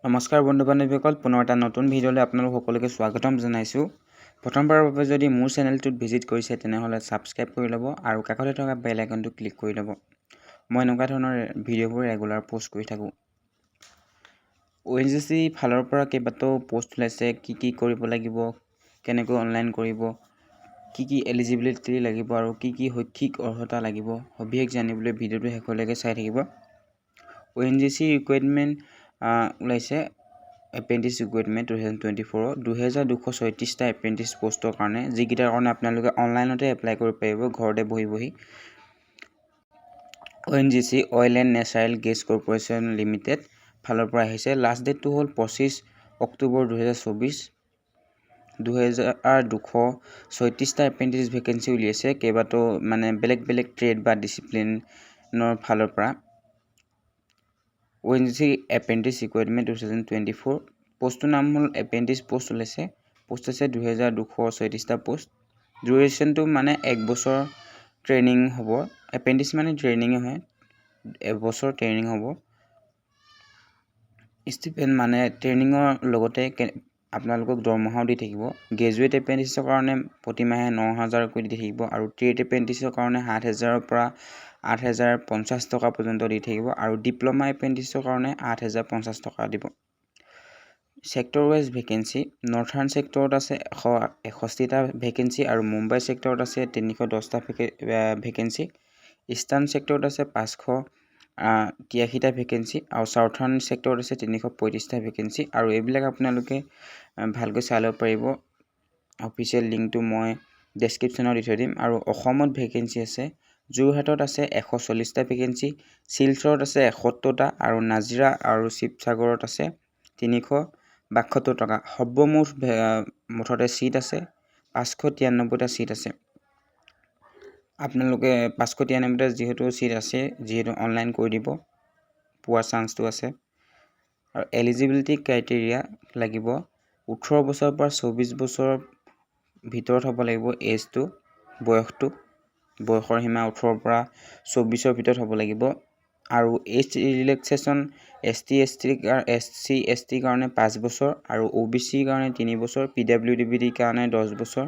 নমস্কাৰ বন্ধু বান্ধৱীসকল, পুনৰ এটা নতুন ভিডিঅ'লৈ আপোনালোক সকলোকে স্বাগতম জনাইছোঁ। প্ৰথমবাৰৰ বাবে যদি মোৰ চেনেলটোত ভিজিট কৰিছে তেনেহ'লে ছাবস্ক্ৰাইব কৰি ল'ব আৰু কাষতে থকা বেল আইকনটো ক্লিক কৰি ল'ব। মই এনেকুৱা ধৰণৰ ভিডিঅ'বোৰ ৰেগুলাৰ পোষ্ট কৰি থাকোঁ। ONGC ফালৰ পৰা কেইবাটাও পোষ্ট ওলাইছে, কি কৰিব লাগিব, কেনেকৈ অনলাইন কৰিব, কি এলিজিবিলিটি লাগিব আৰু কি শৈক্ষিক অৰ্হতা লাগিব, সবিশেষ জানিবলৈ ভিডিঅ'টো শেষলৈকে চাই থাকিব। ONGC ৰিকুৱাৰমেণ্ট ওলাইছে এপ্ৰেণ্টিছ ৰিকুৱাৰমেণ্ট 2024 2236টা এপ্ৰেণ্টিছ পোষ্টৰ কাৰণে, যিকেইটাৰ কাৰণে আপোনালোকে অনলাইনতে এপ্লাই কৰিব পাৰিব ঘৰতে বহি। ONGC oil and natural gas corporation limited ফালৰ পৰা আহিছে। লাষ্ট ডেটটো হ'ল 25 অক্টোবৰ 2024। 2236টা এপ্ৰেণ্টিছ ভেকেঞ্চি উলিয়াইছে, কেইবাটাও বেলেগ ট্ৰেড বা ডিচিপ্লিনৰ ফালৰ পৰা। ONGC এপ্ৰেণ্টিছ ৰিকুৱাৰমেণ্ট 2024 পোষ্টটোৰ নাম হ'ল এপ্ৰেণ্টিছ পোষ্ট ওলাইছে। পোষ্ট আছে 2236টা পোষ্ট। ডিউৰেশ্যনটো 1 বছৰ ট্ৰেইনিং হ'ব। এপ্ৰেণ্টিছ ট্ৰেইনিঙে হয়, 1 বছৰ ট্ৰেইনিং হ'ব। ষ্টিপেণ্ড ট্ৰেইনিঙৰ লগতে আপোনালোকক দৰমহাও দি থাকিব। গ্ৰেজুৱেট এপ্ৰেণ্টিছৰ কাৰণে প্ৰতিমাহে 9000কৈ দি থাকিব আৰু ট্ৰেড এপ্ৰেণ্টিছৰ কাৰণে 7000ৰ পৰা 8050 টকা পৰ্যন্ত দি থাকিব আৰু ডিপ্ল'মা এপ্ৰেণ্টিছৰ কাৰণে 8050 টকা দিব। ছেক্টৰ ৱাইজ ভেকেঞ্চি, নৰ্থাৰ্ণ ছেক্টৰত আছে 161টা ভেকেঞ্চি আৰু মুম্বাই ছেক্টৰত আছে 310টা ভেকেঞ্চি। ইষ্টাৰ্ণ ছেক্টৰত আছে 583টা ভেকেঞ্চি আৰু চাউথাৰ্ণ ছেক্টৰত আছে 335টা ভেকেঞ্চি। আৰু এইবিলাক আপোনালোকে ভালকৈ চাই ল'ব পাৰিব। অফিচিয়েল লিংকটো মই ডেছক্ৰিপশ্যনত দি থৈ দিম। আৰু অসমত ভেকেঞ্চি আছে, যোৰহাটত আছে 140টা ভেকেঞ্চি, শিলচৰত আছে 71টা আৰু নাজিৰা আৰু শিৱসাগৰত আছে 372 টকা। সৰ্বমুঠ মুঠতে ছিট আছে 593টা ছিট আছে। আপোনালোকে 593টা যিহেতু ছিট আছে, যিহেতু অনলাইন কৰি দিব, পোৱাৰ চান্সটো আছে। আৰু এলিজিবিলিটি ক্ৰাইটেৰিয়া লাগিব 18 বছৰৰ পৰা 24 বছৰৰ ভিতৰত হ'ব লাগিব। এজটো বয়সৰ সীমা 18ৰ পৰা 24ৰ ভিতৰত হ'ব লাগিব। আৰু এজ ৰিলেক্সেশ্যন SC/ST কাৰণে 5 বছৰ আৰু OBC কাৰণে 3 বছৰ, PWD কাৰণে 10 বছৰ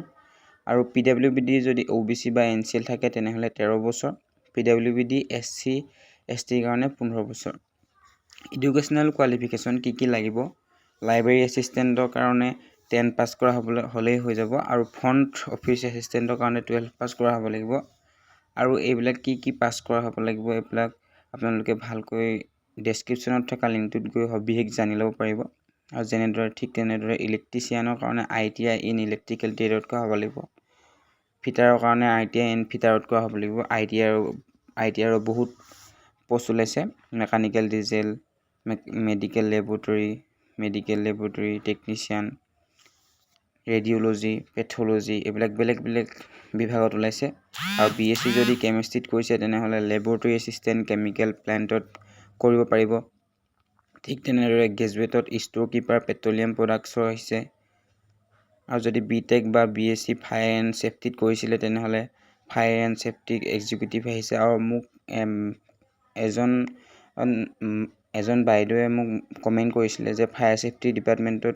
আৰু PWD যদি OBC বা NCL থাকে তেনেহ'লে 13 বছৰ, PWD SC/ST কাৰণে 15 বছৰ। এডুকেশ্যনেল কোৱালিফিকেশ্যন কি লাগিব, লাইব্ৰেৰী এছিষ্টেণ্টৰ কাৰণে 10 পাছ কৰা হ'লেই হৈ যাব আৰু ফ্ৰণ্ট অফিচ এছিষ্টেণ্টৰ কাৰণে 12 পাছ কৰা হ'ব লাগিব। আৰু এইবিলাক কি পাছ কৰা হ'ব লাগিব, এইবিলাক আপোনালোকে ভালকৈ ডেছক্ৰিপশ্যনত থকা লিংকটোত গৈ সবিশেষ জানি ল'ব পাৰিব। আৰু ঠিক তেনেদৰে ইলেক্ট্ৰিচিয়ানৰ কাৰণে ITI ইন ইলেক্ট্ৰিকেল ট্ৰেডত কৰা হ'ব লাগিব। ফিটাৰৰ কাৰণে ITI ইন ফিটাৰত কৰা হ'ব লাগিব। ITIৰ বহুত পষ্ট ওলাইছে, mechanical diesel, medical laboratory technician, radiology, pathology, এইবিলাক বেলেগ বিভাগত ওলাইছে। আৰু BSc যদি কেমিষ্ট্ৰিত কৰিছে তেনেহ'লে লেবৰেটৰী এছিষ্টেণ্ট কেমিকেল প্লেণ্টত কৰিব পাৰিব। ঠিক তেনেদৰে গ্ৰেজুৱেটত ষ্ট'ৰ কিপাৰ পেট্ৰলিয়াম প্ৰডাক্টছৰ আহিছে। আৰু যদি BTech বা BSc ফায়াৰ এণ্ড ছেফটিত কৰিছিলে তেনেহ'লে ফায়াৰ এণ্ড ছেফটি এক্সিকিউটিভ আহিছে। আৰু মোক এজন বাইদেৱে মোক কমেণ্ট কৰিছিলে যে ফায়াৰ ছেফটি ডিপাৰ্টমেণ্টত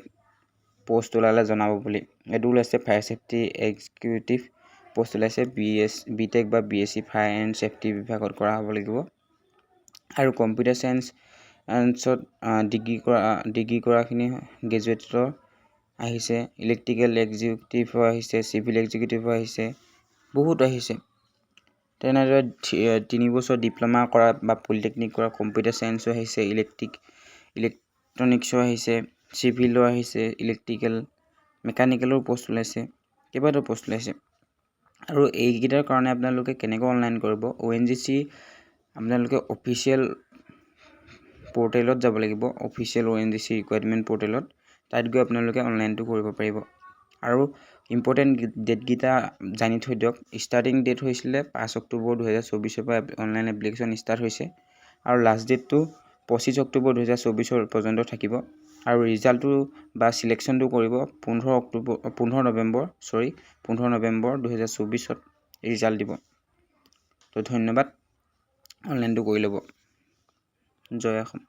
পোষ্ট ওলালে জনাব বুলি। এইটো ওলাইছে ফায়াৰ ছেফটি এক্সিকিউটিভ পোষ্ট ওলাইছে। BTech বা BSc ফায়াৰ এণ্ড ছেফটি বিভাগত কৰা হ'ব লাগিব। আৰু কম্পিউটাৰ চায়েন্সত ডিগ্ৰী কৰাখিনি গ্ৰেজুৱেটৰ আহিছে, ইলেক্ট্ৰিকেল এক্সিকিউটিভো আহিছে, চিভিল এক্সিকিউটিভো আহিছে, বহুত আহিছে। তেনেদৰে 3 বছৰ ডিপ্ল'মা কৰা বা পলিটেকনিক কৰা কম্পিউটাৰ চায়েন্সো আহিছে, ইলেক্ট্ৰনিক্সো আহিছে, চিভিলো আহিছে, ইলেক্ট্ৰিকেল মেকানিকেলৰ পষ্ট ওলাইছে, কেইবাটাও পষ্ট ওলাইছে। আৰু এইকেইটাৰ কাৰণে আপোনালোকে কেনেকৈ অনলাইন কৰিব, ONGC আপোনালোকে অফিচিয়েল পৰ্টেলত যাব লাগিব, অফিচিয়েল ONGC ৰিকুৱাৰমেণ্ট পৰ্টেলত। তাত গৈ আপোনালোকে অনলাইনটো কৰিব পাৰিব। আৰু ইম্পৰ্টেণ্ট ডেটকেইটা জানি থৈ দিয়ক। ষ্টাৰ্টিং ডেট হৈছিলে 5 অক্টোবৰ 2024 পৰা অনলাইন এপ্লিকেশ্যন ষ্টাৰ্ট হৈছে আৰু লাষ্ট ডেটটো 25 অক্টোবৰ 2024 পৰ্যন্ত থাকিব। আৰু ৰিজাল্টটো বা চিলেকশ্যনটো কৰিব 15 নৱেম্বৰ 2024 ৰিজাল্ট দিব। তো ধন্যবাদ, অনলাইনটো কৰি ল'ব। জয় অসম।